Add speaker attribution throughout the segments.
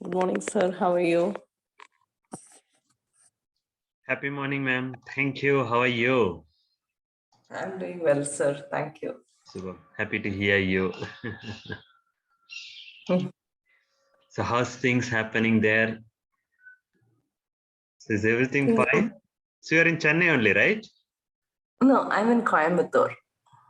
Speaker 1: Good morning, sir. How are you?
Speaker 2: Happy morning, ma'am. Thank you. How are you?
Speaker 1: I'm doing well, sir. Thank you.
Speaker 2: Super. Happy to hear you. So how's things happening there? So is everything fine? So you're in Chennai only, right?
Speaker 1: No, I'm in Coimbatore.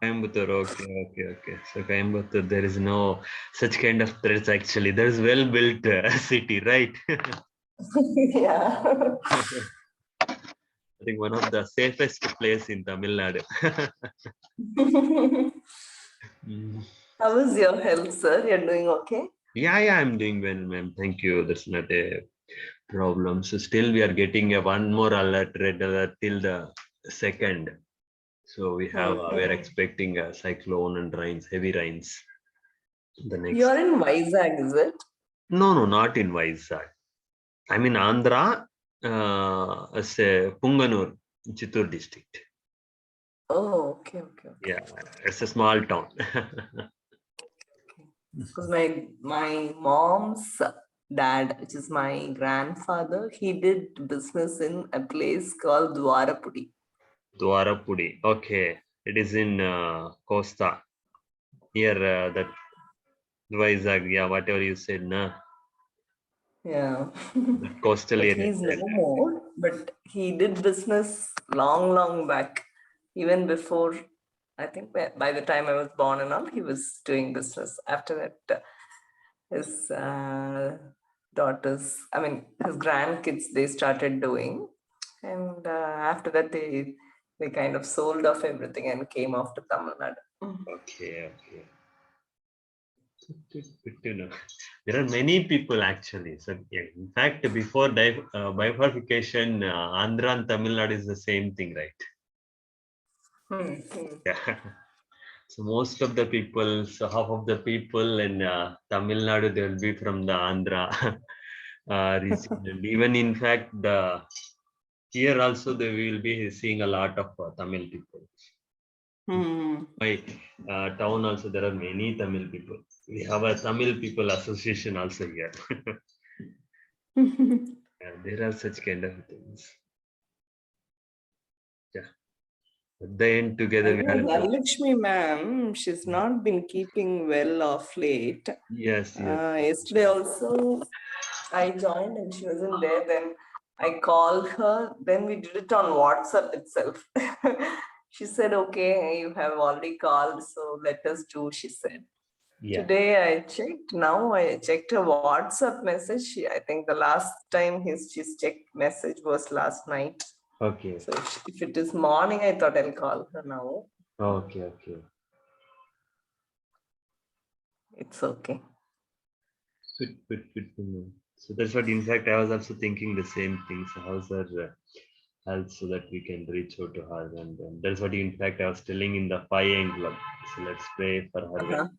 Speaker 2: Coimbatore. Okay. So Coimbatore, there is no such kind of threats actually. There's well-built city, right?
Speaker 1: Yeah.
Speaker 2: I think one of the safest place in Tamil Nadu.
Speaker 1: How is your health, sir? You're doing okay?
Speaker 2: Yeah, I'm doing well, ma'am. Thank you. That's not a problem. So still we are getting a one more alert, red alert till the 2nd. So we are expecting a cyclone and rains, heavy rains. The next.
Speaker 1: You're in Vizag, is it?
Speaker 2: No, not in Vizag. I'm in Andhra, as a Punganur, Chittoor district.
Speaker 1: Oh, okay.
Speaker 2: Yeah, it's a small town.
Speaker 1: Because my mom's dad, which is my grandfather, he did business in a place called Dwarapudi.
Speaker 2: Dwarapudi. Okay, it is in Costa. Here, that Vizag. Yeah, whatever you said, na.
Speaker 1: Yeah.
Speaker 2: Coastal
Speaker 1: But
Speaker 2: area.
Speaker 1: he's no more. But he did business long back. Even before, I think by the time I was born and all, he was doing business. After that, his daughters, his grandkids, they started doing. And after that, they kind of sold off everything and came off to Tamil Nadu.
Speaker 2: Okay. Good to know. There are many people actually. So yeah, in fact, before bifurcation, Andhra and Tamil Nadu is the same thing, right? Yeah. So most of the people, so half of the people in Tamil Nadu, they will be from the Andhra region. And even in fact, here also they will be seeing a lot of Tamil people. My town also there are many Tamil people. We have a Tamil people association also here. There are such kind of things. Yeah. At the end together we are.
Speaker 1: Lakshmi ma'am, she's not been keeping well of late.
Speaker 2: Yes.
Speaker 1: Yesterday also I joined and she wasn't there. Then I called her. Then we did it on WhatsApp itself. She said, okay, you have already called, so let us do, she said. Yeah. Today I checked. Now I checked her WhatsApp message. I think the last time she's checked message was last night.
Speaker 2: Okay.
Speaker 1: So if it is morning, I thought I'll call her now.
Speaker 2: Okay.
Speaker 1: It's okay.
Speaker 2: Good to know. So that's what, in fact, I was also thinking the same thing. So how's her health, so that we can reach out to her, and that's what, in fact, I was telling in the AM Club. So let's pray for her.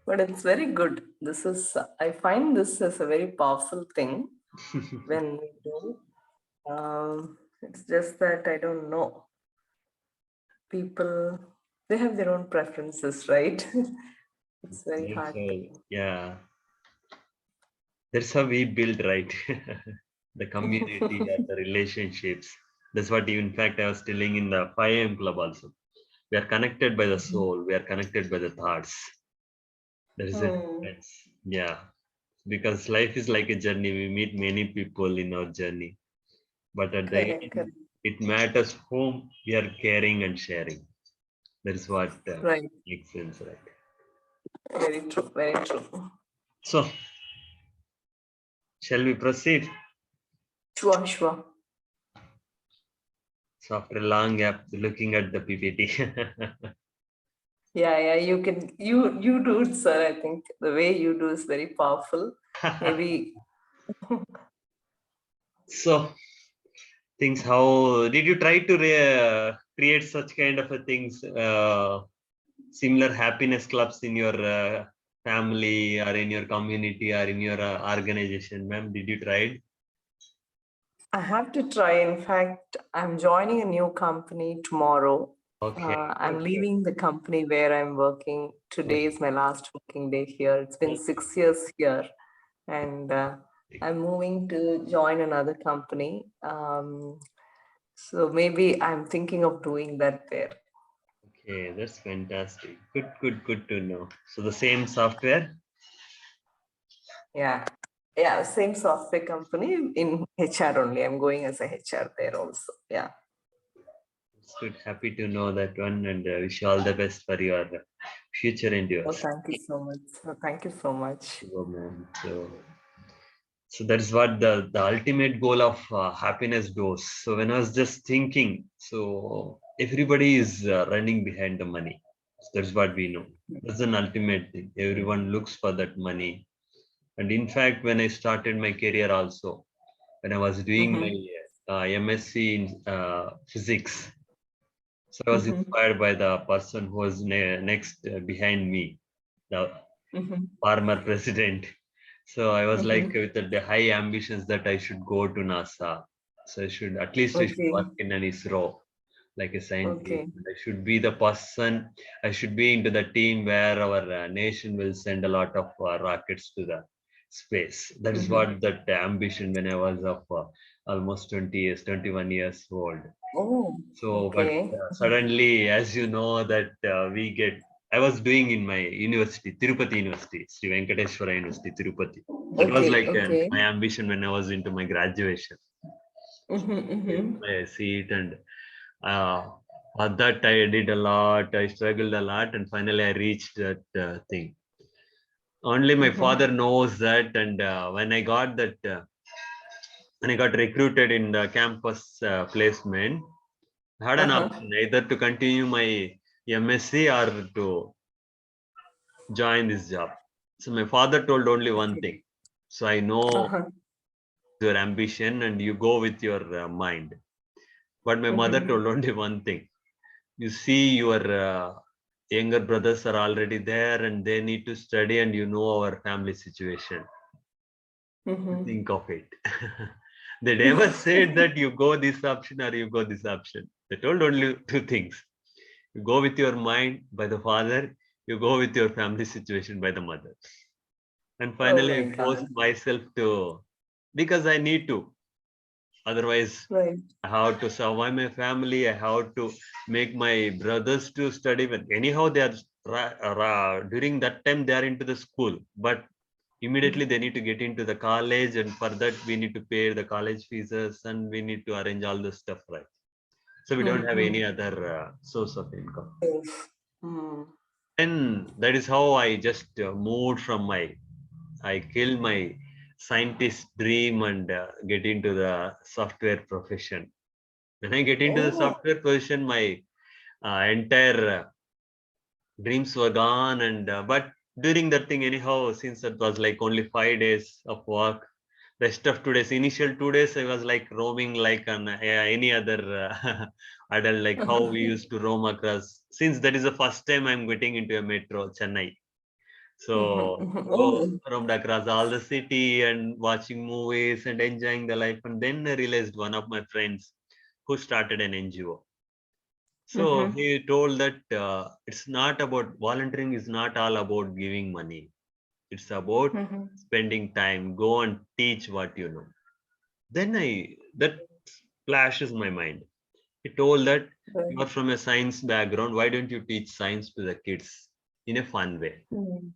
Speaker 1: But it's very good. I find this as a very powerful thing when we do. It's just that I don't know. People, they have their own preferences, right? It's very hard.
Speaker 2: Yeah. That's how we build, right? The community and the relationships. That's what, in fact, I was telling in the 5am Club also. We are connected by the soul. We are connected by the thoughts. There is a difference. Yeah. Because life is like a journey. We meet many people in our journey. But at the end, it matters whom we are caring and sharing. That is what makes sense, right?
Speaker 1: Very true.
Speaker 2: So, shall we proceed?
Speaker 1: Sure.
Speaker 2: So after a long gap, looking at the PPT.
Speaker 1: Yeah, you do it, sir. I think the way you do is very powerful. Maybe.
Speaker 2: So, things, how did you try to create such kind of a things, similar happiness clubs in your family or in your community or in your organization, ma'am? Did you try it?
Speaker 1: I have to try. In fact, I'm joining a new company tomorrow.
Speaker 2: Okay.
Speaker 1: I'm
Speaker 2: Good, good.
Speaker 1: leaving the company where I'm working. Today is my last working day here. It's been 6 years here, and I'm moving to join another company. So maybe I'm thinking of doing that there.
Speaker 2: Okay, that's fantastic. Good, good, good to know. So the same software?
Speaker 1: Yeah. Yeah, same software company in HR only. I'm going as a HR there also. Yeah.
Speaker 2: It's good. Happy to know that one, and wish you all the best for your future
Speaker 1: Oh,
Speaker 2: endeavors.
Speaker 1: thank you so much. Oh, thank you so much.
Speaker 2: Sure, man. So that's what the ultimate goal of happiness goes. So when I was just thinking, so everybody is running behind the money. So that's what we know. That's an ultimate thing. Everyone looks for that money. And in fact, when I started my career also, when I was doing my
Speaker 1: Mm-hmm.
Speaker 2: MSc in physics, so I was
Speaker 1: Mm-hmm.
Speaker 2: inspired by the person who was next behind me, the
Speaker 1: Mm-hmm.
Speaker 2: former president. So I was like
Speaker 1: Mm-hmm.
Speaker 2: with the high ambitions that I should go to NASA. So I should at least I should
Speaker 1: Okay.
Speaker 2: work in an ISRO like a scientist.
Speaker 1: Okay.
Speaker 2: I should be the person. I should be into the team where our nation will send a lot of rockets to the space. That is
Speaker 1: Mm-hmm.
Speaker 2: what that ambition when I was of almost 20 years, 21 years old.
Speaker 1: Oh,
Speaker 2: So, but
Speaker 1: okay.
Speaker 2: suddenly, as you know, that we get, I was doing in my university, Tirupati University, Sri Venkateswara University, Tirupati. That was
Speaker 1: Okay.
Speaker 2: like
Speaker 1: Okay.
Speaker 2: my ambition when I was into my graduation.
Speaker 1: Mm-hmm.
Speaker 2: Get
Speaker 1: Mm-hmm.
Speaker 2: my seat, and uh, for that I did a lot. I struggled a lot, and finally I reached that thing. Only my
Speaker 1: Mm-hmm.
Speaker 2: father knows that, and when I got recruited in the campus placement, I had an
Speaker 1: Uh-huh.
Speaker 2: option either to continue my MSc or to join this job. So my father told only one
Speaker 1: Okay.
Speaker 2: thing. So I know
Speaker 1: Uh-huh.
Speaker 2: your ambition and you go with your mind. But my mother
Speaker 1: Mm-hmm.
Speaker 2: told only one thing. You see, your younger brothers are already there and they need to study, and you know our family situation.
Speaker 1: Mm-hmm.
Speaker 2: Think of it. They never said that you go this option or you go this option. They told only two things. You go with your mind by the father, you go with your family situation by the mother. And
Speaker 1: Oh
Speaker 2: finally,
Speaker 1: my
Speaker 2: I forced
Speaker 1: God.
Speaker 2: myself to, because I need to. Otherwise,
Speaker 1: Right.
Speaker 2: I have to survive my family. I have to make my brothers to study. But anyhow, they are during that time they are into the school, but immediately they need to get into the college, and for that we need to pay the college fees and we need to arrange all the stuff, right? So we don't have
Speaker 1: Mm-hmm.
Speaker 2: any other source of income.
Speaker 1: Yes. Mm.
Speaker 2: And that is how I just moved from I killed my scientist dream and get into the software profession. When I get into the
Speaker 1: Oh.
Speaker 2: software profession, my entire dreams were gone. And but during that thing, anyhow, since it was like only 5 days of work, rest of 2 days, initial 2 days, I was like roaming like an any other adult, like how we used to roam across. Since that is the first time I'm getting into a metro, Chennai.
Speaker 1: Mm-hmm.
Speaker 2: So
Speaker 1: Mm-hmm.
Speaker 2: go
Speaker 1: Oh.
Speaker 2: roamed across all the city and watching movies and enjoying the life. And then I realized one of my friends who started an NGO. So
Speaker 1: Mm-hmm.
Speaker 2: he told that it's not about volunteering is not all about giving money. It's about
Speaker 1: Mm-hmm.
Speaker 2: spending time. Go and teach what you know. Then I that flashes my mind. He told that you
Speaker 1: Right.
Speaker 2: are from a science background. Why don't you teach science to the kids in a fun way?
Speaker 1: Mm.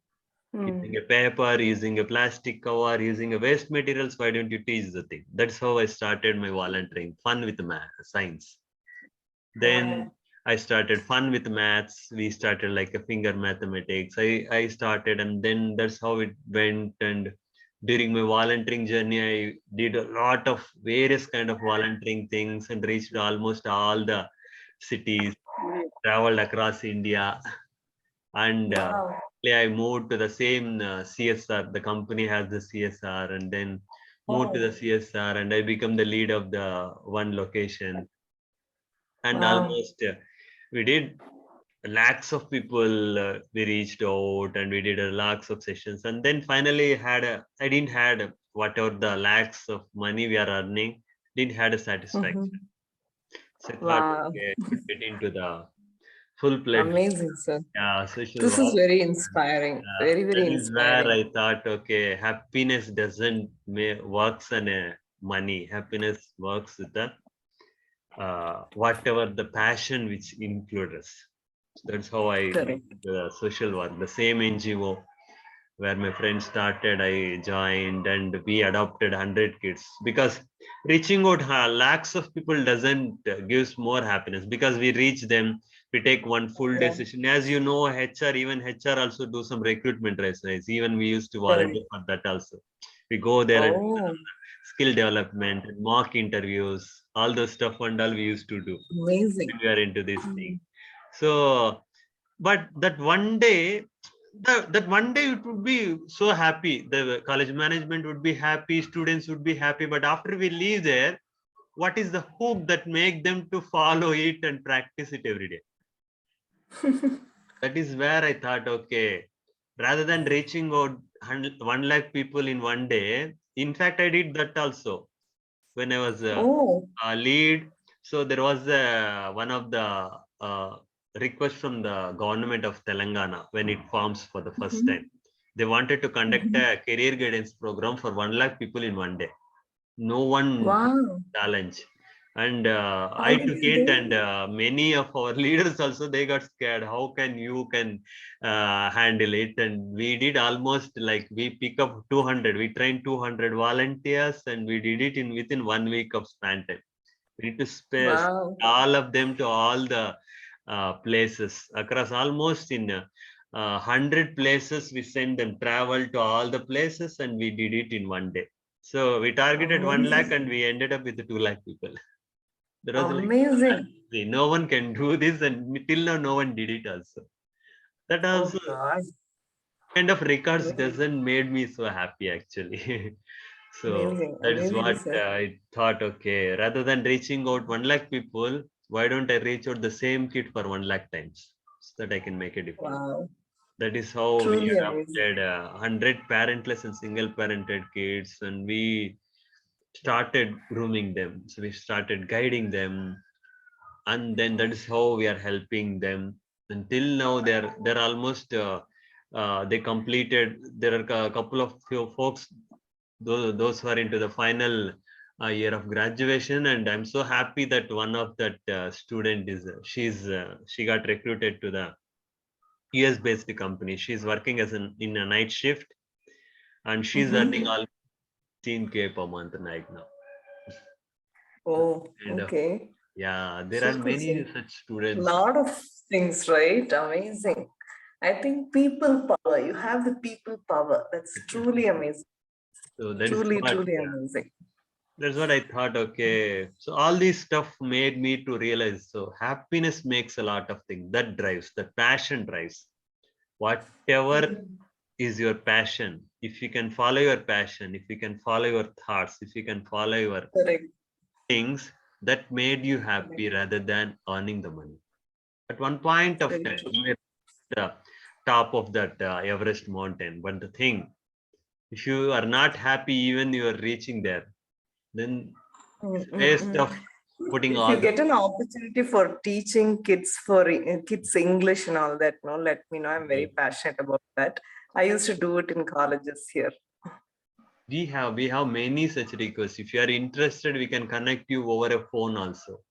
Speaker 2: Using
Speaker 1: Mm.
Speaker 2: a paper, using a plastic cover, using a waste materials, why don't you teach the thing? That's how I started my volunteering, fun with math, science. Then
Speaker 1: Wow.
Speaker 2: I started fun with maths. We started like a finger mathematics. I started, and then that's how it went. And during my volunteering journey, I did a lot of various kind of volunteering things and reached almost all the cities, traveled across India, and
Speaker 1: Wow.
Speaker 2: I moved to the same CSR. The company has the CSR, and then moved to the
Speaker 1: Oh.
Speaker 2: CSR, and I become the lead of the one location. And
Speaker 1: Wow.
Speaker 2: almost we did lakhs of people. We reached out, and we did a lakhs of sessions, and then finally I didn't had whatever the lakhs of money we are earning, didn't had a satisfaction.
Speaker 1: Mm-hmm.
Speaker 2: So I thought,
Speaker 1: Wow.
Speaker 2: okay, I should get into the full-fledged.
Speaker 1: Amazing, sir.
Speaker 2: Yeah, social
Speaker 1: This is
Speaker 2: work.
Speaker 1: very inspiring. Very,
Speaker 2: That
Speaker 1: very
Speaker 2: is where
Speaker 1: inspiring.
Speaker 2: I thought, okay, happiness doesn't works on money. Happiness works with the whatever the passion which includes us. That's how I
Speaker 1: Correct.
Speaker 2: the social work. The same NGO where my friends started, I joined, and we adopted 100 kids because reaching out lakhs of people doesn't gives more happiness because we reach them. We take one full
Speaker 1: Yeah.
Speaker 2: decision. As you know, HR, even HR also do some recruitment exercise. Even we used to
Speaker 1: Correct.
Speaker 2: volunteer for that also. We go there and
Speaker 1: Oh,
Speaker 2: skill development, mock interviews, all those stuff and all we used to do
Speaker 1: amazing.
Speaker 2: when we are into this thing.
Speaker 1: Mm.
Speaker 2: So, but that one day it would be so happy. The college management would be happy, students would be happy. But after we leave there, what is the hook that make them to follow it and practice it every day? That is where I thought, okay, rather than reaching out 1 lakh people in one day, in fact, I did that also when I was
Speaker 1: Oh.
Speaker 2: a lead. So there was one of the request from the government of Telangana when it forms for the first
Speaker 1: Mhm.
Speaker 2: time. They wanted to conduct
Speaker 1: Mhm.
Speaker 2: a career guidance program for 1 lakh people in one day. No one took
Speaker 1: Wow.
Speaker 2: challenge. And
Speaker 1: How
Speaker 2: I
Speaker 1: did
Speaker 2: took
Speaker 1: you
Speaker 2: it,
Speaker 1: do
Speaker 2: and
Speaker 1: it?
Speaker 2: many of our leaders also they got scared. How can you can handle it? And we did almost like we pick up 200. We trained 200 volunteers, and we did it in within 1 week of span time. We need to space
Speaker 1: Wow.
Speaker 2: all of them to all the places across almost in 100 places. We send them travel to all the places, and we did it in one day. So we targeted 1 lakh,
Speaker 1: Amazing.
Speaker 2: and we ended up with 2 lakh people. That was like
Speaker 1: Amazing.
Speaker 2: no one can do this, and till now no one did it also. That also
Speaker 1: Oh God.
Speaker 2: kind of records
Speaker 1: Amazing.
Speaker 2: doesn't made me so happy actually. So
Speaker 1: Amazing.
Speaker 2: that is
Speaker 1: Amazing,
Speaker 2: what
Speaker 1: sir.
Speaker 2: I thought. Okay, rather than reaching out 1 lakh people, why don't I reach out the same kid for 1 lakh times so that I can make a difference?
Speaker 1: Wow.
Speaker 2: That is how we
Speaker 1: Truly amazing.
Speaker 2: adopted 100 parentless and single parented kids, and we started grooming them. So we started guiding them, and then that is how we are helping them. Until now, they're almost they completed. There are a couple of few folks, those who are into the final year of graduation, and I'm so happy that one of that student is she got recruited to the US based company. She's working as in a night shift, and she's earning
Speaker 1: Mm-hmm.
Speaker 2: almost 15K per month right now.
Speaker 1: Oh,
Speaker 2: And
Speaker 1: okay.
Speaker 2: yeah, there are
Speaker 1: Super,
Speaker 2: many
Speaker 1: sir.
Speaker 2: such students.
Speaker 1: Lot of things, right? Amazing. I think people power. You have the people power. That's truly amazing.
Speaker 2: So that is
Speaker 1: Truly,
Speaker 2: what
Speaker 1: truly amazing.
Speaker 2: that's what I thought. Okay, so all this stuff made me to realize. So happiness makes a lot of things. That drives. That passion drives. Whatever is your passion, if you can follow your passion, if you can follow your thoughts, if you can follow your
Speaker 1: Correct.
Speaker 2: things, that made you happy rather than earning the money. At one point of
Speaker 1: Very
Speaker 2: time,
Speaker 1: true.
Speaker 2: you were at the top of that Everest mountain. But the thing, if you are not happy, even you are reaching there, then
Speaker 1: Mm,
Speaker 2: it's
Speaker 1: mm,
Speaker 2: waste
Speaker 1: mm.
Speaker 2: of putting
Speaker 1: If you
Speaker 2: all the.
Speaker 1: get an opportunity for teaching kids for kids English and all that, no, let me know. I'm very passionate about that. I used to do it in colleges here.
Speaker 2: We have many such requests. If you are interested, we can connect you over a phone also.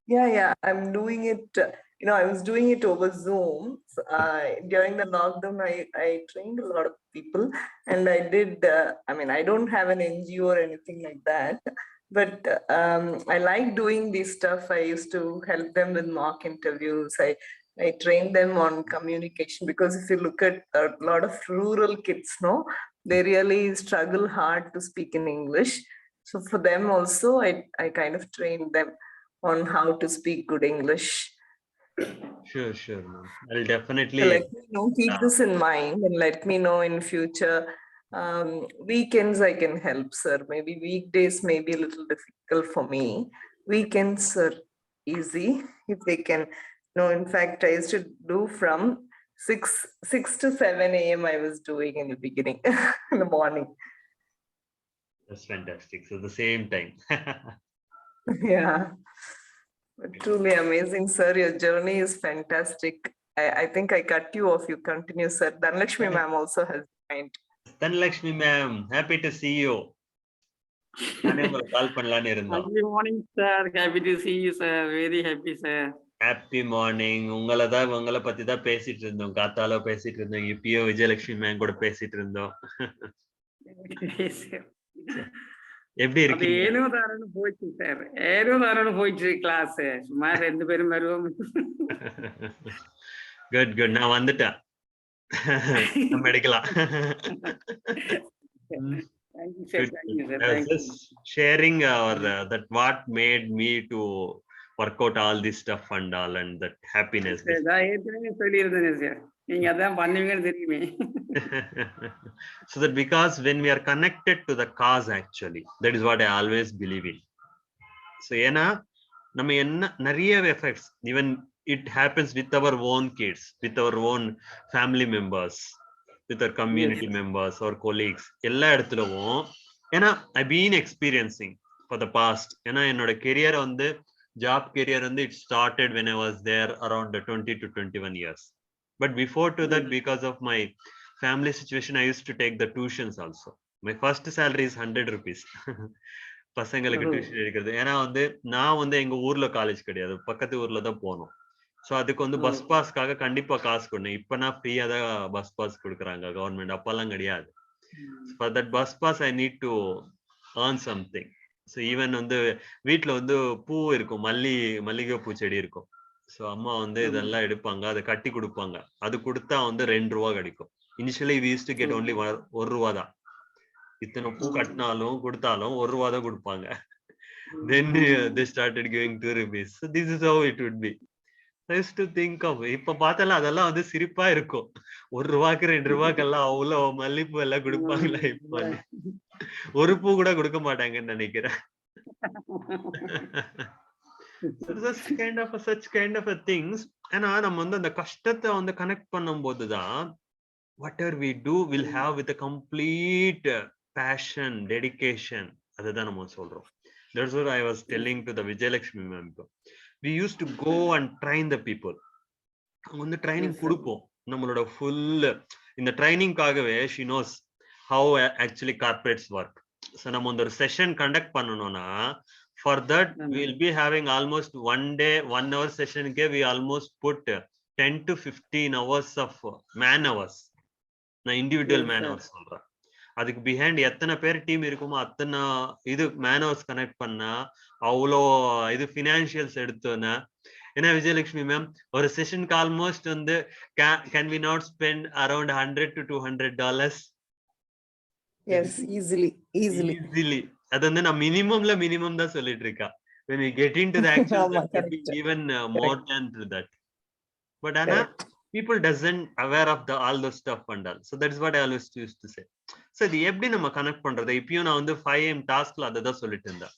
Speaker 1: Yeah, yeah, I'm doing it. I was doing it over Zoom. So, during the lockdown, I trained a lot of people, and I did. I don't have an NGO or anything like that, but I like doing this stuff. I used to help them with mock interviews. I trained them on communication because if you look at a lot of rural kids, no, they really struggle hard to speak in English. So for them also, I kind of trained them on how to speak good English.
Speaker 2: Sure, sure, ma'am. I'll
Speaker 1: So
Speaker 2: definitely.
Speaker 1: let me know, keep
Speaker 2: Uh,
Speaker 1: this in mind and let me know in future. Weekends I can help, sir. Maybe weekdays may be a little difficult for me. Weekends are easy if they can. No, in fact, I used to do from 6 to 7 a.m. I was doing in the beginning in the morning.
Speaker 2: that's fantastic. So the same time.
Speaker 1: Yeah. Truly amazing, sir. Your journey is fantastic. I think I cut you off. You continue, sir. Dhanlakshmi ma'am also has joined.
Speaker 2: Dhanlakshmi ma'am, happy to see you. நானே உங்களுக்கு கால் பண்ணலான்னு இருந்தோம்.
Speaker 3: Good morning, sir. Happy to see you, sir. Very happy, sir.
Speaker 2: Happy morning. உங்களை பத்தி தான் பேசிட்டு இருந்தோம். காத்தால பேசிட்டு இருந்தோம். இப்பயோ விஜயலட்சுமி மேம் கூட பேசிட்டு இருந்தோம். எப்படி
Speaker 3: அது
Speaker 2: இருக்கீங்க?
Speaker 3: ஏனோ தானோன்னு போயிடுச்சு சார். ஏனோ தானோன்னு போயிடுச்சு கிளாஸ். சும்மா 2 பேரும் வருவோம்.
Speaker 2: Good good. நான் வந்துட்டேன். நம்ம எடுக்கலாம்.
Speaker 3: Thank you, sir. Thank you, sir.
Speaker 2: I was
Speaker 3: Thank you.
Speaker 2: just sharing that what made me to work out all this stuff and all and that happiness.
Speaker 3: நான் ஏற்கனவே சொல்லியிருந்தேன் சார். நீங்க அதான் பண்ணுவீங்கன்னு தெரியுமே.
Speaker 2: So that because when we are connected to the cause, actually, that is what I always believe in. So ஏன்னா நம்ம என்ன நிறைய effects, even it happens with our own kids, with our own family members, with our community members or colleagues, எல்லா இடத்துலவும். ஏன்னா I been experiencing for the past. ஏன்னா என்னோட career வந்து job career வந்து it started when I was there around 20 to 21 years. But before to that, because of my family situation, I used to take the tuitions also. My first salary is 100 rupees. பசங்களுக்கு tuition எடுக்கிறது. ஏன்னா வந்து நான் வந்து எங்க ஊர்ல college கிடையாது, பக்கத்து ஊர்ல தான் போனோம். ஸோ அதுக்கு வந்து பஸ் பாஸ்க்காக கண்டிப்பா காசு கொடுங்க. இப்ப நான் ஃப்ரீயா தான் பஸ் பாஸ் கொடுக்குறாங்க கவர்மெண்ட், அப்பெல்லாம் கிடையாது. For that bus pass I need to earn something. So even வந்து வீட்டுல வந்து பூ இருக்கும், மல்லிகை பூ செடி இருக்கும். ஸோ அம்மா வந்து இதெல்லாம் எடுப்பாங்க, அதை கட்டி கொடுப்பாங்க. அது கொடுத்தா வந்து 2 ரூபா கிடைக்கும். Initially we used to get only 1 ரூபா தான். இத்தனை பூ கட்டினாலும் கொடுத்தாலும் 1 ரூபா தான் கொடுப்பாங்க. Then they started giving 2 rupees. So this is how it would be. I used to think of, இப்ப பார்த்தாலும் அதெல்லாம் வந்து சிரிப்பா இருக்கும். 1 ரூபாய்க்கு 2 ரூபாய்க்கெல்லாம் அவ்வளவு மல்லிப்பூ எல்லாம் கொடுப்பாங்களா? இப்ப ஒரு பூ கூட கொடுக்க மாட்டாங்கன்னு நினைக்கிறேன். such kind of a things. ஆனா நம்ம வந்து அந்த கஷ்டத்தை வந்து கனெக்ட் பண்ணும் போதுதான் whatever we do will have with a complete passion, dedication. அதுதான் நம்ம சொல்றோம். That's what I was telling to the Vijayalakshmi ma'am. We used to go and train the people. அவங்க வந்து ட்ரைனிங் கொடுப்போம். நம்மளோட ஃபுல் இந்த ட்ரைனிங்காகவே she knows how actually corporates work. So நம்ம வந்து ஒரு செஷன் கண்டக்ட் பண்ணணும்னா for that we will be having almost 1 day 1 hour session ke we almost put 10 to 15 hours of man hours. நான் இண்டிவிஜுவல் மேன் ஹவர்ஸ் சொல்றேன். அதுக்கு behind எத்தனை பேர் team இருக்குமோ அத்தனை இது மேன் ஹவர்ஸ் கனெக்ட் பண்ணா அவ்வளோ இது ஃபினான்ஷியல்ஸ் எடுத்தோன்னா. ஏன்னா விஜயலட்சுமி மேம் ஒரு செஷனுக்கு ஆல்மோஸ்ட் வந்து can we not spend around $100 to $200?
Speaker 1: Yes, easily.
Speaker 2: அது வந்து நான் மினிமம் தான் சொல்லிட்டு இருக்கா. when we get into the actual even more than that. But Anna, people doesn't aware of all those stuff and all. So that is what I always used to say. So இது எப்படி நம்ம connect பண்றது? இப்பயும் நான் வந்து 5am டாஸ்க்ல அதை சொல்லிட்டு இருந்தேன்.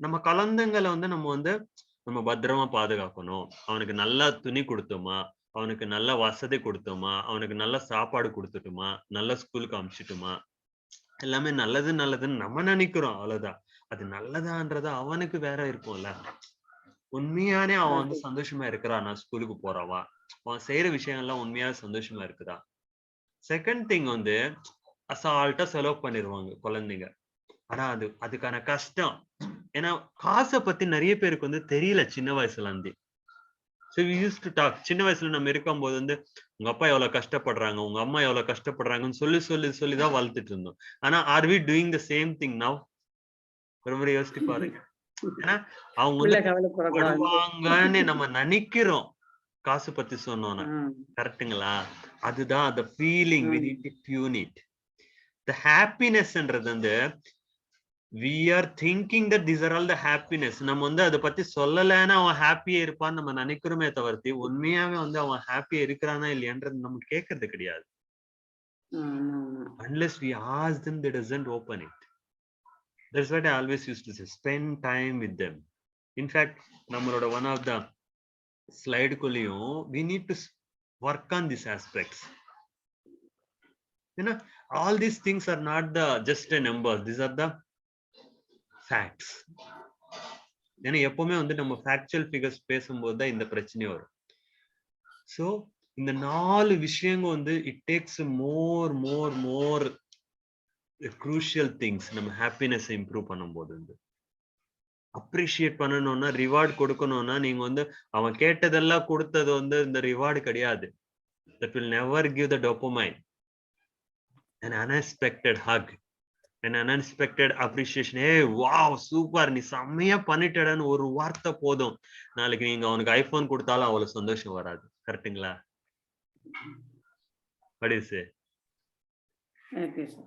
Speaker 2: நம்ம குழந்தைங்களை வந்து நம்ம பத்திரமா பாதுகாக்கணும். அவனுக்கு நல்லா துணி கொடுத்தோமா, அவனுக்கு நல்ல வசதி கொடுத்தோமா, அவனுக்கு நல்ல சாப்பாடு கொடுத்துட்டோமா, நல்ல ஸ்கூலுக்கு அனுப்பிச்சிட்டோமா, எல்லாமே நல்லதுன்னு நம்ம நினைக்கிறோம். அவ்வளவுதான். அது நல்லதான்றது அவனுக்கு வேற இருக்கும்ல. உண்மையானே அவன் வந்து சந்தோஷமா இருக்கிறான், நான் ஸ்கூலுக்கு போறவா, அவன் செய்யற விஷயங்கள்லாம் உண்மையா சந்தோஷமா இருக்குதா. செகண்ட் திங் வந்து அசால்ட்டா செலவு பண்ணிடுவாங்க குழந்தைங்க. ஆனா அதுக்கான கஷ்டம். ஏன்னா காசை பத்தி நிறைய பேருக்கு வந்து தெரியல சின்ன வயசுல இருந்து. So we used to talk. சின்ன வயசுல நம்ம இருக்கும் போது வந்து உங்க அப்பா எவ்வளவு கஷ்டப்படுறாங்க, உங்க அம்மா எவ்வளவு கஷ்டப்படுறாங்கன்னு சொல்லிதான் வளர்த்துட்டு இருந்தோம். ஆனா are we doing the same thing now? ரொம்ப யோசிச்சு பாருங்க. ஏன்னா அவங்க வந்து படுவாங்கன்னு நம்ம நினைக்கிறோம் காசு பத்தி சொன்னோம்னா. கரெக்டுங்களா? அதுதான் the feeling. We need to tune it. The happinessன்றது வந்து we are thinking that these are all the happiness. நம்ம வந்து அதை பத்தி சொல்லலைன்னா அவன் ஹாப்பியா இருப்பான்னு நம்ம நினைக்கிறோமே தவிர்த்து உண்மையாவே வந்து அவன் ஹாப்பியா இருக்கிறானா இல்லையான்றது நம்ம கேட்கறது கிடையாது. Unless we ask them, they doesn't open it. That's what I always used to say. Spend time with them. In fact, நம்மளோட one of the slide குள்ளேயும் we need to work on these aspects. You know, all these things are not the just a numbers. These are the facts. ஏன்னா எப்பவுமே வந்து நம்ம factual figures பேசும்போது தான் இந்த பிரச்சனை வரும். ஸோ இந்த 4 விஷயங்கள் வந்து it takes more crucial things நம்ம ஹாப்பினஸ் இம்ப்ரூவ் பண்ணும்போது வந்து அப்ரிஷியேட் பண்ணணும்னா, ரிவார்ட் கொடுக்கணும்னா, நீங்க வந்து அவன் கேட்டதெல்லாம் கொடுத்தது வந்து இந்த ரிவார்டு கிடையாது. That will never give the dopamine. An unexpected hug, an unexpected appreciation. Hey, wow, super, நீ செம்மையா பண்ணிட்டடான்னு ஒரு வார்த்தை போதும். நாளைக்கு நீங்க அவனுக்கு ஐபோன் கொடுத்தாலும் அவ்வளவு சந்தோஷம் வராது. கரெக்ட்டுங்களா? What do you say?
Speaker 3: Okay, sir.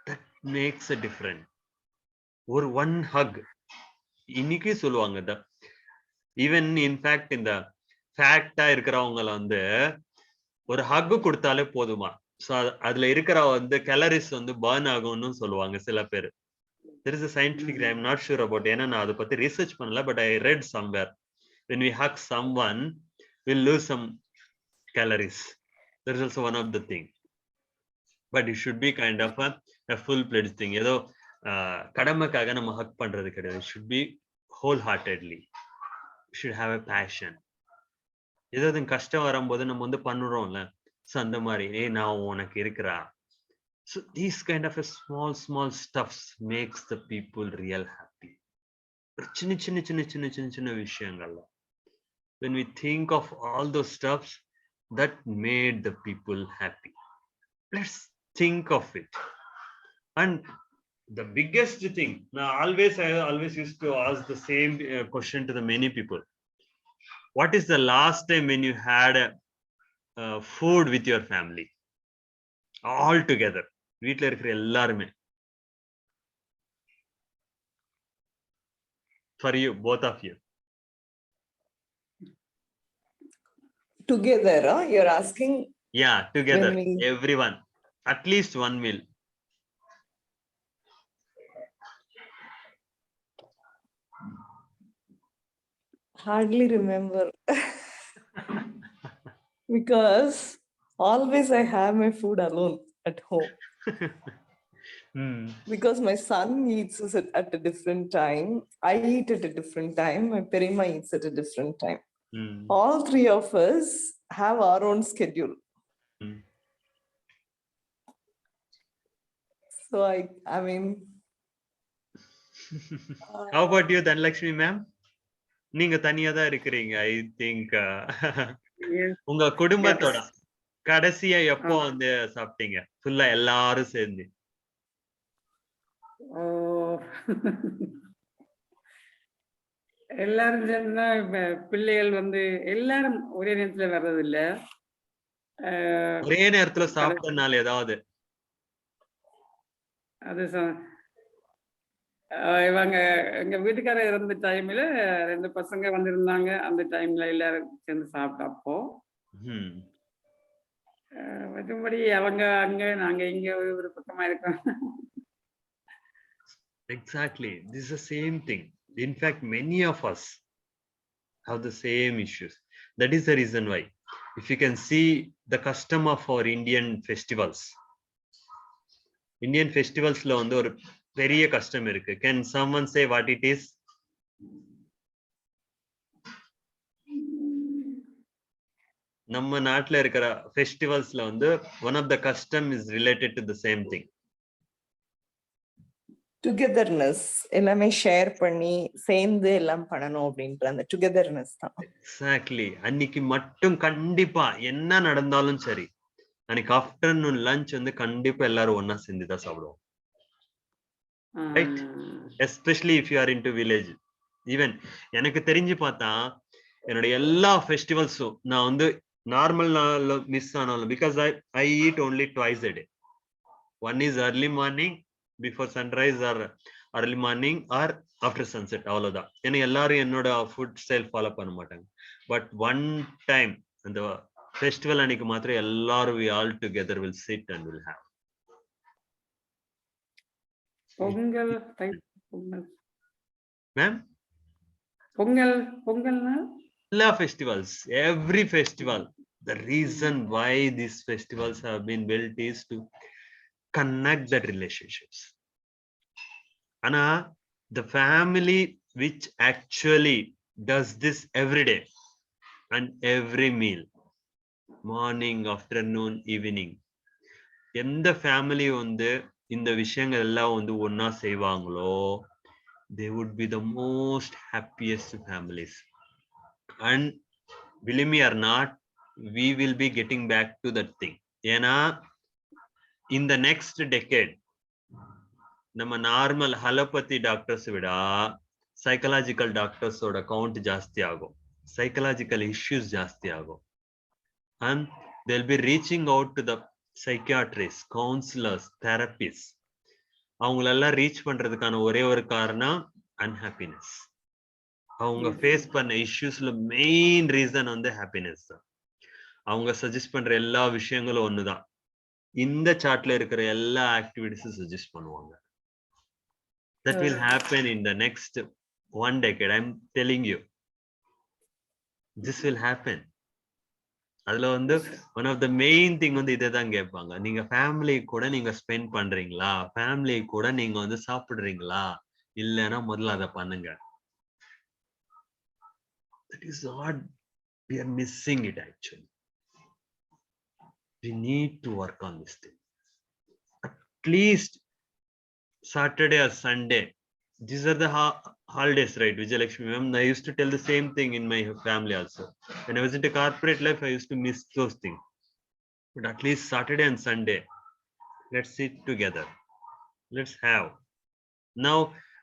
Speaker 2: That makes a difference. ஒரு one hug. இன்னைக்கு சொல்லுவாங்க தான். ஈவன் இன்ஃபேக்ட் இந்த ஃபேக்டா இருக்கிறவங்கள வந்து ஒரு ஹக் கொடுத்தாலே போதுமா. ஸோ அதுல இருக்கிற வந்து கேலரிஸ் வந்து பர்ன் ஆகும்னு சொல்லுவாங்க சில பேர். There is a scientific, I am not sure about, ஏன்னா நான் அதை பத்தி ரிசர்ச் பண்ணல, but I read somewhere when we hug someone we'll lose some calories. That is also one of the thing, but it should be kind of a full-fledged thing. ஏதோ கடமைக்காக நம்ம ஹக் பண்றது கிடையாது. It should be wholeheartedly. Should have a passion. ஏதாவது கஷ்டம் வரும்போது நம்ம வந்து பண்ணுறோம்ல, ஸோ அந்த மாதிரி நான் உனக்கு இருக்கிறா. So these kind of a small stuffs makes the people real happy. சின்ன விஷயங்கள்ல when we think of all those stuffs that made the people happy, let's think of it. And the biggest thing, now I always used to ask the same question to the many people. What is the last time when you had food with your family all together? வீட்ல இருக்கிற எல்லாருமே. For you, both of you.
Speaker 1: Together, you're asking?
Speaker 2: Yeah, together, everyone, at least one meal.
Speaker 1: Hardly remember. Because always I have my food alone at home. Because my son eats at a different time, I eat at a different time, my Perima eats at a different time. All three of us have our own schedule. So I mean.
Speaker 2: How about you, Dhanlakshmi ma'am? நீங்க தனியா தான் இருக்கிறீங்க, I think. உங்க குடும்பத்தோட கடைசியா எப்போ வந்து சாப்பிட்டீங்க ஃபுல்லா எல்லாரும் சேர்ந்து?
Speaker 3: எல்லாரும் சேர்ந்தா பிள்ளைகள் வந்து எல்லாரும் ஒரே நேரத்துல வர்றது இல்ல.
Speaker 2: ஒரே நேரத்துல சாப்பிட்டனால ஏதாவது
Speaker 3: அது இவங்க எங்க வீட்டுக்காரர் இருந்த டைம்ல 2 பசங்க வந்திருந்தாங்க. அந்த டைம்ல எல்லாரும் சேர்ந்து சாப்பிட்டப்போ மற்றபடி அவங்க அங்க நாங்க இங்க ஒரு பக்கமா இருக்கோம்.
Speaker 2: Exactly, this is the same thing. In fact, many of us have the same issues. That is the reason why, if you can see the custom of our Indian festivals ல வந்து ஒரு பெரிய கஷ்டம் இருக்கு. Can someone say what it is? நம்ம நாட்டுல இருக்கிற ஃபெஸ்டிவல்ஸ்ல வந்து one of the custom is related to the same thing.
Speaker 1: Togetherness, எல்லாமே ஷேர் பண்ணி சேர்ந்து எல்லாம் பண்ணணும் அப்படின்ற அந்த டுகெதர்னஸ் தான்.
Speaker 2: எக்ஸாக்ட்லி. அன்னைக்கு மட்டும் கண்டிப்பா என்ன நடந்தாலும் சரி, அன்னைக்கு ஆஃப்டர்நூன் லஞ்ச் வந்து கண்டிப்பா எல்லாரும் ஒன்னா சேர்ந்து தான் சாப்பிடுவோம். Right? Especially if you are into village. Even எனக்கு தெரிஞ்சு பார்த்தா என்னோட எல்லா ஃபெஸ்டிவல்ஸும் நான் வந்து நார்மல் நாள் மிஸ் ஆனாலும், because I eat only twice a day. One is early morning before sunrise or early morning or after sunset. அவ்வளவுதான். ஏன்னா எல்லாரும் என்னோட ஃபுட் ஸ்டைல் ஃபாலோ பண்ண மாட்டாங்க. பட் ஒன் டைம் அந்த ஃபெஸ்டிவல் அன்னைக்கு மாத்திரம் எல்லாரும் we all together will sit and will have
Speaker 3: Pongal.
Speaker 2: Ma'am
Speaker 3: பொங்கல்னா
Speaker 2: எல்லா festivals, every festival, the reason why these festivals have been built is to connect that relationships. ஆனா the family which actually does this every day and every meal, morning, afternoon, evening. எந்த family வந்து இந்த விஷயங்கள் எல்லாம் வந்து ஒன்னா செய்வாங்களோ, they would be the most happiest families. And believe me or not, we will be getting back to that thing. ஏன்னா in the next decade நம்ம normal allopathy doctors விட சைக்கலாஜிக்கல் டாக்டர்ஸோட கவுண்ட் ஜாஸ்தி ஆகும், சைக்கலாஜிக்கல் இஷ்யூஸ் ஜாஸ்தி ஆகும். And they'll be reaching out to the psychiatrists, counselors, therapists. அவங்களெல்லாம் reach பண்றதுக்கான ஒரே ஒரு காரணம் அன்ஹாப்பினஸ். அவங்க ஃபேஸ் பண்ண இஷ்யூஸ்ல மெயின் ரீசன் வந்து ஹாப்பினஸ் தான். அவங்க சஜஸ்ட் பண்ற எல்லா விஷயங்களும் ஒண்ணுதான். இந்த சார்ட்ல இருக்கிற எல்லா ஆக்டிவிட்டிஸும் சஜஸ்ட் பண்ணுவாங்க. That will happen in the next 1 decade. I'm telling you, this will happen. அதுல வந்து one of the main thing வந்து இதை தான் கேட்பாங்க, நீங்க ஃபேமிலி கூட நீங்க ஸ்பெண்ட் பண்றீங்களா, ஃபேமிலி கூட நீங்க வந்து சாப்பிடுறீங்களா, இல்லைன்னா முதல்ல அதை பண்ணுங்க. That is what we are missing it actually. We need to work on this thing. At least Saturday or Sunday, these are the holidays, right? Vijayalakshmi ma'am, I used to tell the same thing in my family also. When I was into corporate life, I used to miss those things. But at least Saturday and Sunday, let's sit together. Let's have. Now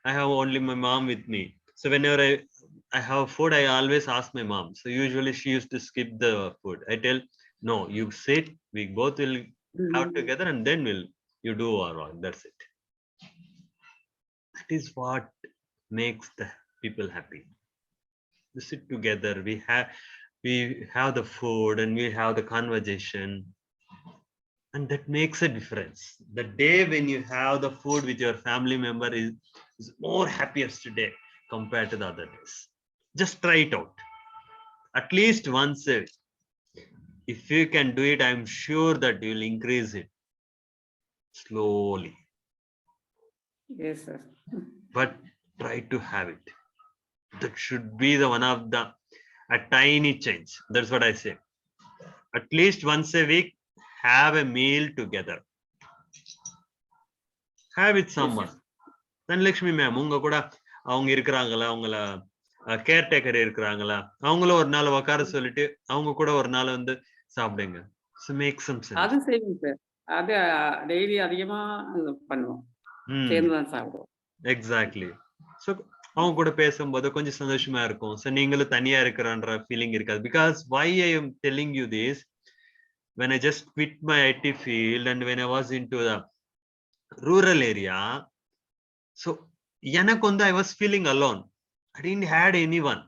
Speaker 2: I have only my mom with me. So whenever I have food, I always ask my mom. So usually she used to skip the food. I tell, no, you sit, we both will have together and then you do our work. That's it. That is what makes the people happy. We sit together, we have the food and we have the conversation, and that makes a difference. The day when you have the food with your family member is more happiest day compared to the other days. Just try it out. At least once a week. If you can do it, I'm sure that you will increase it slowly.
Speaker 3: Yes, sir.
Speaker 2: But try to have it. That should be the one of the a tiny change. That's what I say. At least once a week, have a meal together. Have with someone. Dhanlakshmi ma'am, உங்க கூட அவங்க இருக்கிறாங்களா, அவங்கள caretaker இருக்கிறாங்களா, அவங்களும் ஒரு நாள் உட்கார சொல்லிட்டு அவங்க கூட ஒரு நாள் வந்து சாப்பிடுங்க. So make some sense.
Speaker 3: அது செய்வோம் சார். அது டெய்லி அதிகமா பண்ணுவோம். சேர்ந்து தான் சாப்பிடுவோம்.
Speaker 2: Exactly. So அவங்க கூட பேசும்போது கொஞ்சம் சந்தோஷமா இருக்கும். So நீங்களும் தனியா இருக்கிறன்ற ஃபீலிங் இருக்காது. Because why I am telling you this, when I just quit my IT field and when I was into the rural area, so எனக்கு வந்து I was feeling alone. I didn't had anyone.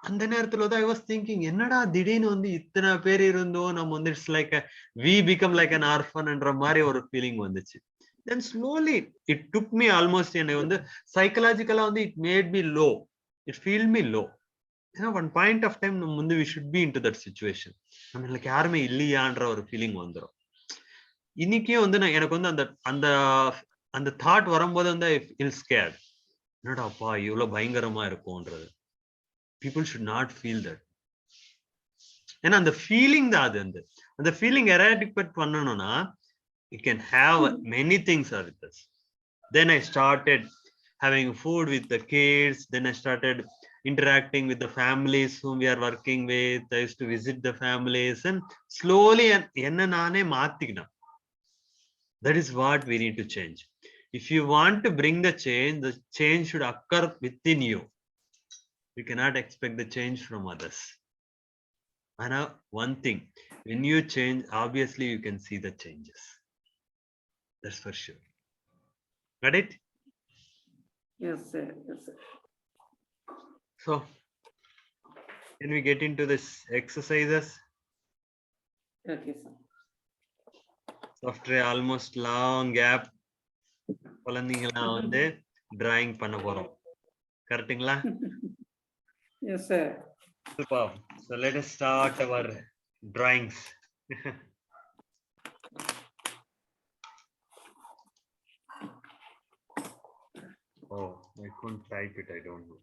Speaker 2: அந்த நேரத்துல தான் I was thinking, என்னடா திடீர்னு வந்து இத்தனை பேர் இருந்தோம், நம்ம வந்து it's like we become like an orphan என்ற மாதிரி ஒரு ஃபீலிங் வந்துச்சு. Then slowly it took me almost என்னை வந்து சைக்கலாஜிக்கலா வந்து it made me low, it feel me low. One point of time நம்ம வந்து we should be into that situation. நம்மளுக்கு யாருமே இல்லையான்ற ஒரு ஃபீலிங் வந்துடும். இன்னைக்கும் வந்து நான் எனக்கு வந்து அந்த அந்த அந்த தாட் வரும்போது வந்து I feel scared. என்னடாப்பா இவ்வளவு பயங்கரமா இருக்கும்ன்றது. People should not feel that. ஏன்னா அந்த ஃபீலிங் தான் அது. அந்த ஃபீலிங் எராடிகேட் பண்ணணும்னா you can have many things are with us. Then I started having food with the kids. Then I started interacting with the families whom we are working with. I used to visit the families and slowly enna naane maathikna. That is what we need to change. If you want to bring the change should occur within you. You cannot expect the change from others. And one thing, when you change, obviously you can see the changes. That's for sure. Got it?
Speaker 3: Yes, sir. Yes, sir.
Speaker 2: So, can we get into this exercises?
Speaker 3: Okay, sir.
Speaker 2: After almost long gap, குழந்தைங்களா வந்து drawing பண்ண போறோம். கரெக்ட்டுங்களா?
Speaker 3: Yes, sir.
Speaker 2: Super. So let us start our drawings. Oh, I couldn't type it. I don't know.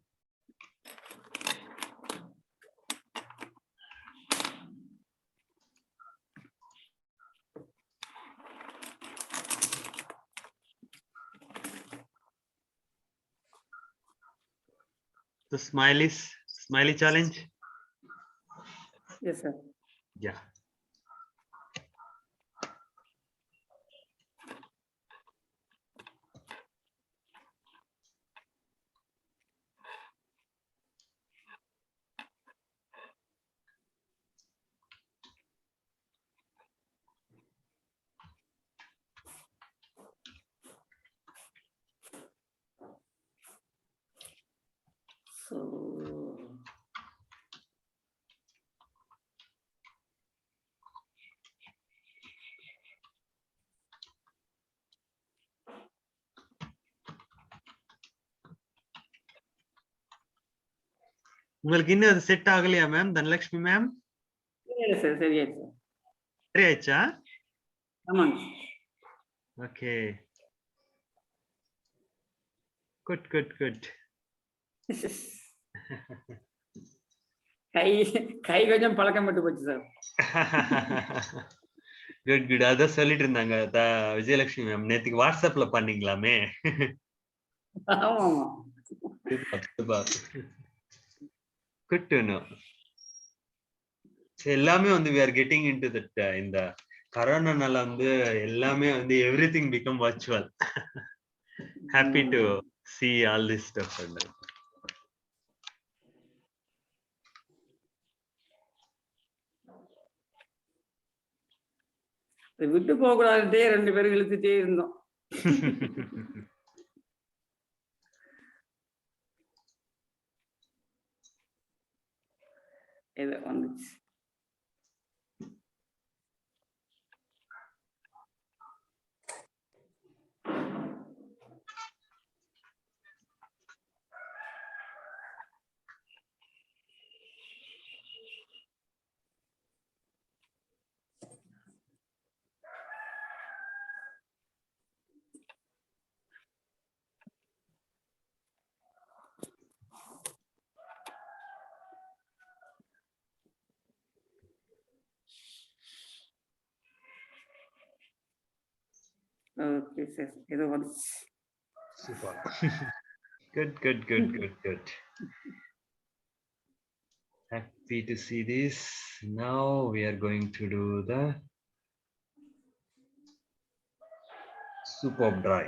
Speaker 2: The smiley challenge.
Speaker 3: Yes, sir.
Speaker 2: Yeah.
Speaker 3: So
Speaker 2: உங்களுக்கு இன்னும் அது set ஆகலையா ma'am? Dhanalakshmi ma'am
Speaker 3: சரியாச்சு.
Speaker 2: சரி ஆயிடுச்சா?
Speaker 3: ஆமாங்க.
Speaker 2: Okay, good good good.
Speaker 3: கை கொஞ்சம் பழக்கம் பட்டு போச்சு சார்.
Speaker 2: Good good. அதான் சொல்லிட்டு இருந்தாங்க விஜயலட்சுமி மேம், நேத்துக்கு வாட்ஸ்அப்ல பண்ணீங்களாமே.
Speaker 3: ஆமா ஆமா.
Speaker 2: Good to know. எல்லாமே வந்து we are getting into that இந்த கரோனானால வந்து எல்லாமே வந்து everything become virtual. Happy to see all this stuff.
Speaker 3: விட்டு போக கூடாதுட்டே 2 பேரும் இழுத்துட்டே இருந்தோம். இது வந்துச்சு. ஓகே சார், ஏதோ வந்துச்சு.
Speaker 2: Super. Good, good, good, good, good. Happy to see this. Now we are going to do the superb dry.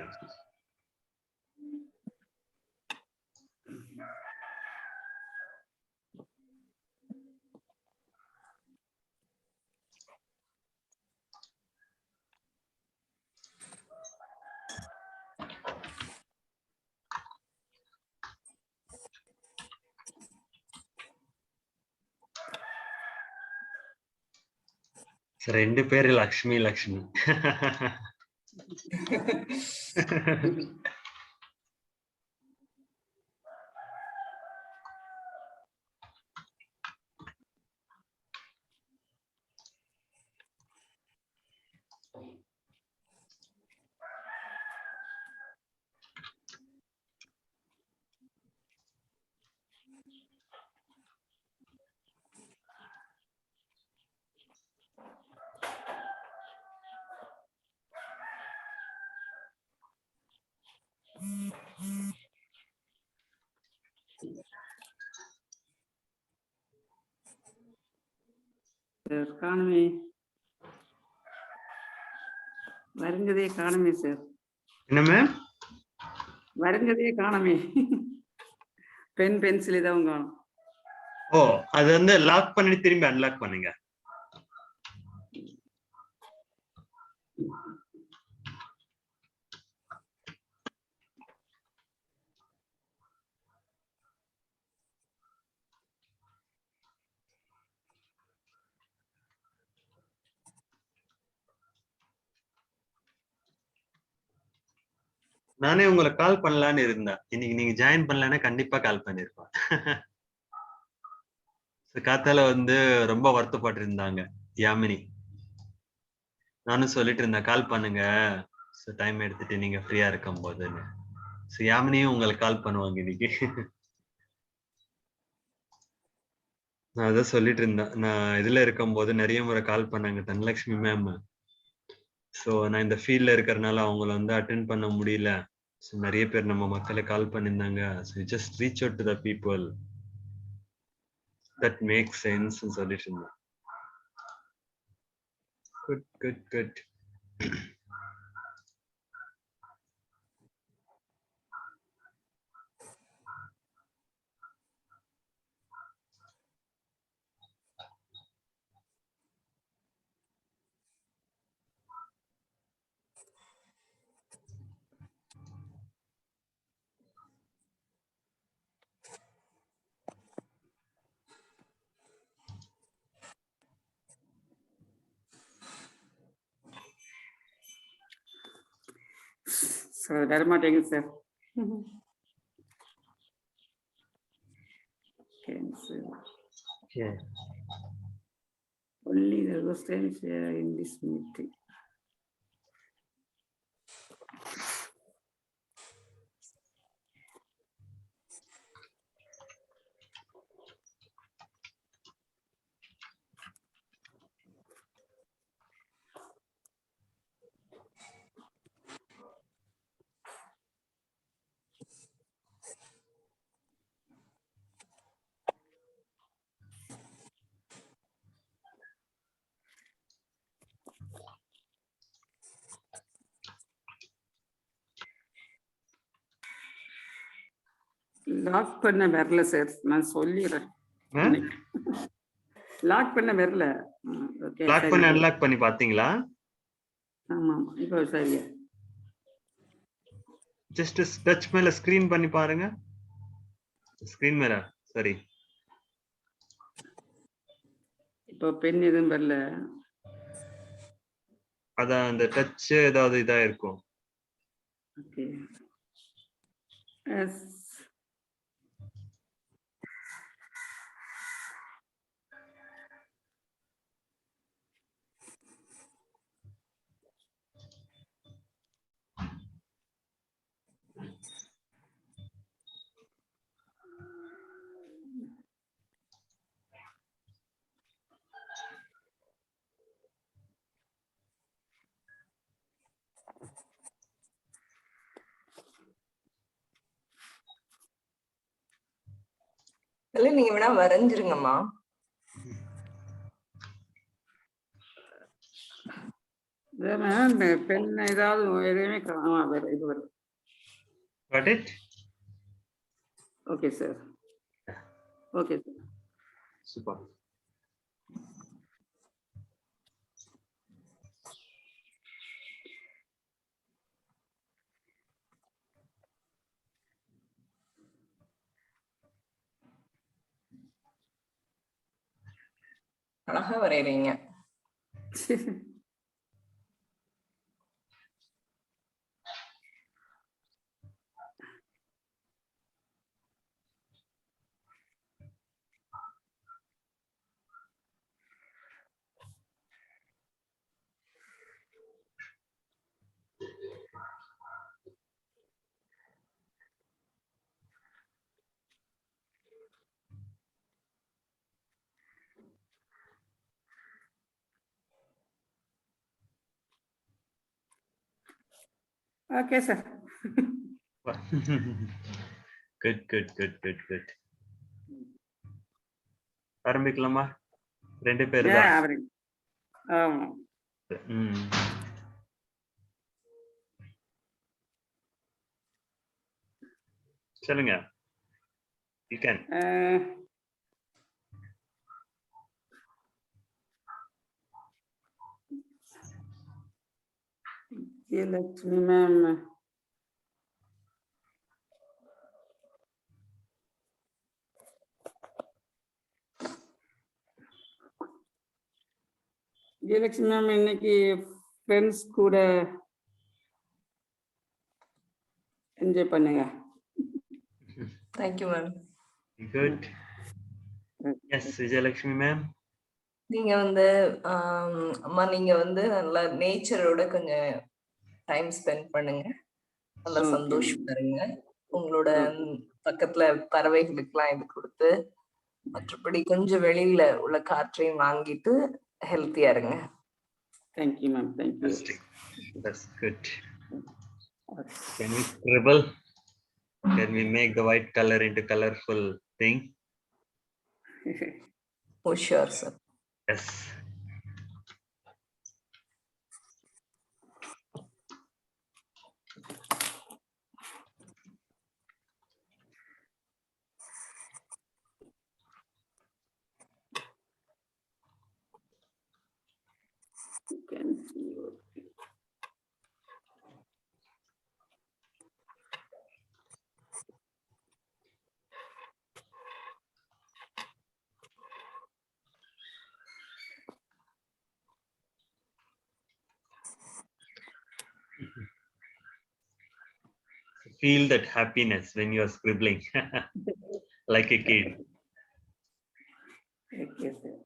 Speaker 2: ரெண்டு பேரு லக்ஷ்மி லக்ஷ்மி.
Speaker 3: காணுமே, வருங்கதே காணுமே சார்.
Speaker 2: என்ன மேம்?
Speaker 3: வருங்கதே காணுமே. பென்சில் ஏதாவது காணும்.
Speaker 2: ஓ, அது வந்து லாக் பண்ணிட்டு திரும்பி அன்லாக் பண்ணுங்க. நானே உங்களை கால் பண்ணலான்னு இருந்தேன். இன்னைக்கு நீங்க ஜாயின் பண்ணலன்னா கண்டிப்பா கால் பண்ணிருப்பேன். காத்தால வந்து ரொம்ப வருத்தப்பட்டு இருந்தாங்க யாமினி. நானும் சொல்லிட்டு இருந்தேன் கால் பண்ணுங்க டைம் எடுத்துட்டு நீங்க ஃப்ரீயா இருக்கும் போதுன்னு. யாமினியும் உங்களுக்கு கால் பண்ணுவாங்க இன்னைக்கு. நான் அதான் சொல்லிட்டு இருந்தேன், நான் இதுல இருக்கும்போது நிறைய முறை கால் பண்ணாங்க தனலட்சுமி மேம். ஸோ நான் இந்த ஃபீல்ட்ல இருக்கிறதுனால அவங்கள வந்து அட்டென்ட் பண்ண முடியல. ஸோ நிறைய பேர் நம்ம மக்களை கால் பண்ணியிருந்தாங்க. So just reach out to the people that make sense சொல்லிட்டு இருந்தேன். Good good good.
Speaker 3: சார் வர மாட்டேங்குது sir.
Speaker 2: Okay.
Speaker 3: Only the Muslims are in this meeting. Lock பண்ண வரல சார், நான் சொல்லிடுறேன். லாக் பண்ண வரல. ஓகே,
Speaker 2: லாக் பண்ணி அன்லாக் பண்ணி பாத்தீங்களா?
Speaker 3: ஆமா, இப்போ சரியா.
Speaker 2: ஜஸ்ட் டச் மேல ஸ்கிரீன் பண்ணி பாருங்க. ஸ்கிரீன் மேல சரி.
Speaker 3: இப்போ பென் எதுவும் வரல.
Speaker 2: அதான் அந்த டச் ஏதாவது இதா இருக்கும்.
Speaker 3: ஓகே. எஸ்.
Speaker 1: இல்ல நீங்க வேணா வரைஞ்சிருங்கம்மா.
Speaker 3: பெண் ஏதாவது எதுவுமே வேற இது வரும்.
Speaker 2: Got it?
Speaker 3: Okay sir. Okay sir.
Speaker 2: Super.
Speaker 1: அழகா வரையறீங்க.
Speaker 3: Okay sir.
Speaker 2: Good good good good good. ஆரம்பிக்கலாமா? ரெண்டு பேர் தான்.
Speaker 3: ஆமா.
Speaker 2: சொல்லுங்க. You can.
Speaker 3: Lakshmi ma'am, Vijayalakshmi ma'am இன்னைக்கு ஃப்ரெண்ட்ஸ் கூட என்ஜாய் பண்ணுங்க.
Speaker 1: Thank you ma'am.
Speaker 2: Good. Yes Vijayalakshmi ma'am.
Speaker 1: நீங்க வந்து அம்மா நீங்க வந்து நல்லா நேச்சரோட கொஞ்சம் டைம் ஸ்பெண்ட் பண்ணுங்க. நல்லா சந்தோஷமா இருங்க. உங்களோட பக்கத்துல பறவைகளுக்கெல்லாம் இது கொடுத்து, மற்றபடி கொஞ்சம் வெளியில உள்ள காற்றையும் வாங்கிட்டு ஹெல்த்தியா இருங்க.
Speaker 3: Thank you, ma'am. Thank you.
Speaker 2: That's good. Can we scribble? Can we make the white color into colorful thing?
Speaker 1: Oh, sure, sir.
Speaker 2: Yes.
Speaker 3: You can see your
Speaker 2: Feel that happiness when you are scribbling like a kid.
Speaker 3: Okay, sir.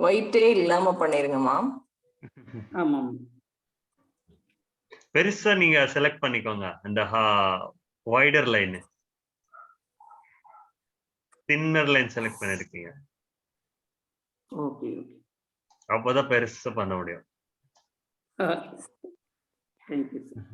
Speaker 1: ஒயிட்டே இல்லாம பண்ணிருங்க மாம்.
Speaker 3: ஆமாம்.
Speaker 2: பெருசா நீங்க select பண்ணிக்கோங்க. அந்த wider line, thinner line select பண்ணிருக்கீங்க.
Speaker 3: Okay, okay.
Speaker 2: அப்பதான் பெருசா பண்ண முடியும்.
Speaker 3: Thank you, sir.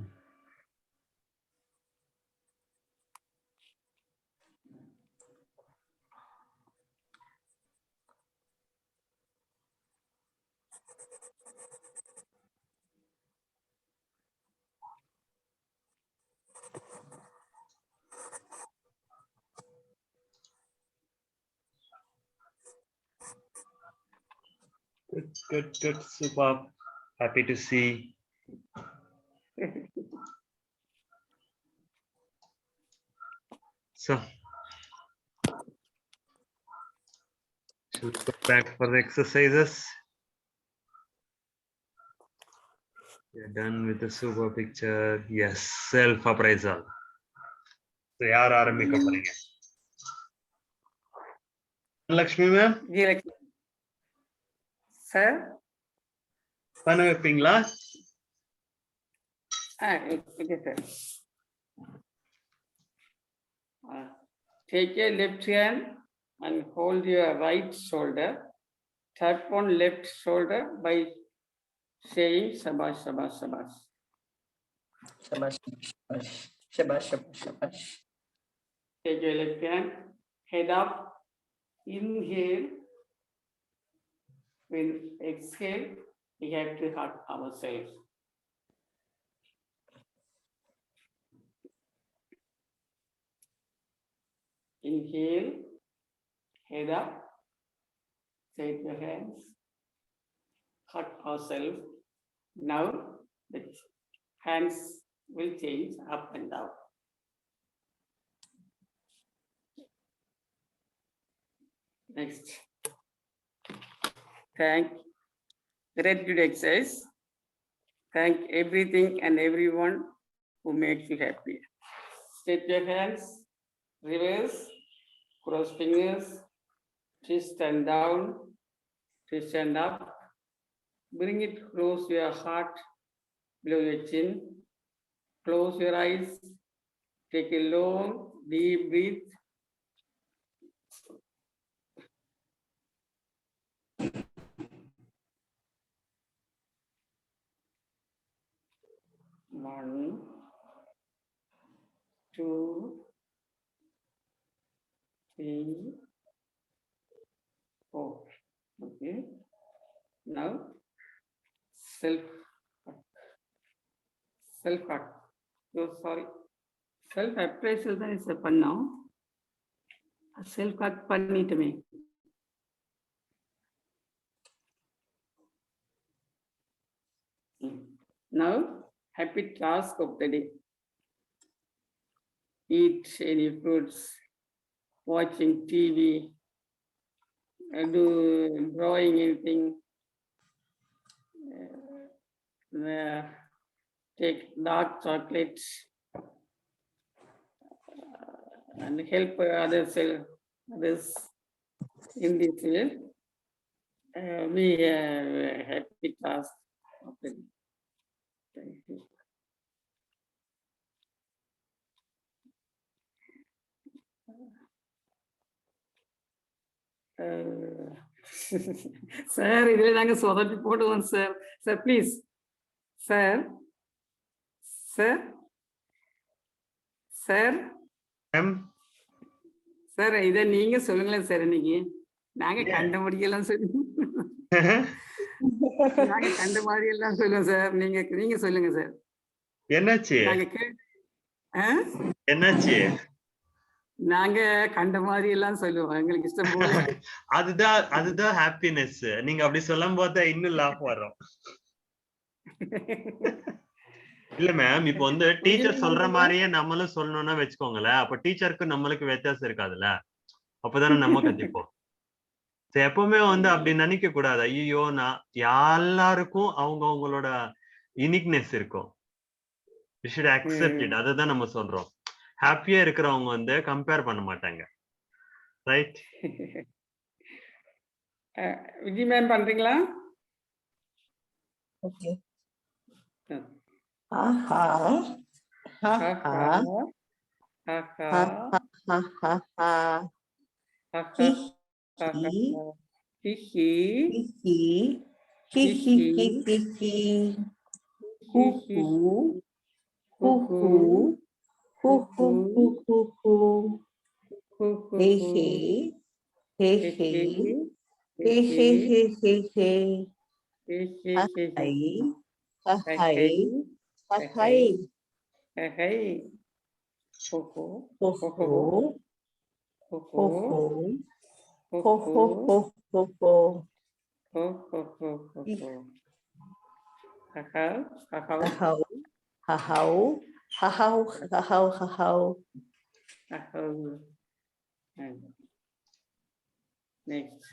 Speaker 2: Good. Super. Happy to see. So, should we go back for the exercises? We're done with the super picture. Yes, self appraisal. So, yaar ஆரம்பிக்க போறீங்க? Lakshmi ma'am?
Speaker 3: Sir?
Speaker 2: பண்ண வைப்பீங்களா?
Speaker 3: Okay, sir. Take your left hand and hold your right shoulder. Tap on left shoulder by saying shabash, shabash, shabash.
Speaker 1: Shabash, shabash, shabash, shabash, shabash.
Speaker 3: Take your left hand, head up, inhale. When exhale, we have to hug ourselves. Inhale, head up, set your hands, hug ourselves. Now the hands will change up and down. Next. Thank gratitude exercise. Thank everything and everyone who makes you happy. Stretch your hands, reverse, cross fingers, twist and down, twist and up. Bring it close to your heart, below your chin. Close your eyes. Take a long, deep breath. One, two, three, four. Okay. Now, self. self-talk. Oh, sorry. Self-appraisal தான் is பண்ணோம். Self-talk பண்ணிட்டுமே. Now, happy task of the day. Eat any fruits, watching TV, do drawing anything, take dark chocolates, and help others in this way. We happy task of the day. Thank you. Sir இதுல நாங்க சொதப்பி போடுவோம் sir. Sir please sir sir sir sir இதை நீங்க சொல்லுங்களேன் sir. இன்னைக்கு நாங்க கண்ட முடியெல்லாம் சொல்லி நாங்க கண்ட மாதிரி எல்லாம் சொல்லுவோம் சார். நீங்க சொல்லுங்க சார்.
Speaker 2: என்னாச்சு? என்னாச்சு?
Speaker 3: நாங்க கண்ட மாதிரி எல்லாம் சொல்லுவோம். எங்களுக்கு இஷ்டம் போல.
Speaker 2: அதுதான் ஹாப்பினஸ். நீங்க அப்படி சொல்லும் போது இன்னும் லாப் வரும். இல்ல மேம், இப்போ வந்து டீச்சர் சொல்ற மாதிரியே நம்மளும் சொல்லணும்னா வச்சுக்கோங்களேன். அப்ப டீச்சருக்கு நம்மளுக்கு வித்தியாசம் இருக்காதுல்ல. அப்பதானே நம்ம கத்திப்போம். எப்பவுமே வந்து அப்படி நினைக்க கூடாது. ஐயோ, நான் எல்லாருக்கும் அவங்களோட யூனிக்னஸ் இருக்கும். You should accept it. அதுதான் நம்ம சொல்றோம். ஹாப்பியா இருக்கிறவங்க வந்து கம்பேர் பண்ண மாட்டாங்க. ரைட்?
Speaker 3: விஜய் மேம் பண்றீங்களா?
Speaker 1: ஓகே. ஆஹா ஆஹா ஆஹா ஆஹா ஹி ஹி ஹி ஹி ஹி ஹி ஹி ஹி ஹி ஹூ ஹூ ஹூ ஹூ ஹூ ஹூ ஹூ ஹூ ஹூ ஹே ஹே ஹே ஹே ஹே ஹே ஹே ஹே ஹே ஹை ஹை ஹை
Speaker 3: ஹை ஹோ ஹோ
Speaker 1: ho ho ho ho ho ho ho ho ho ho
Speaker 3: next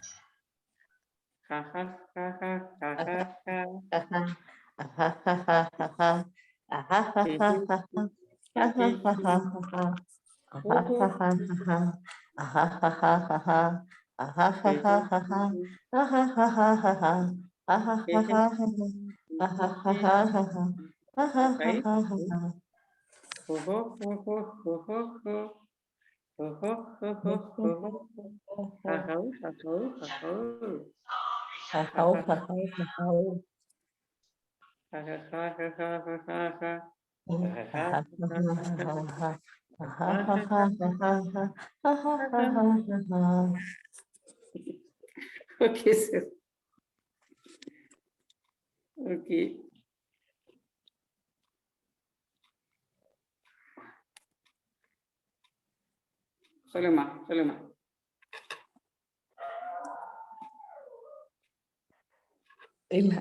Speaker 3: okay sir. Okay. சொல்லுமா
Speaker 1: இல்ல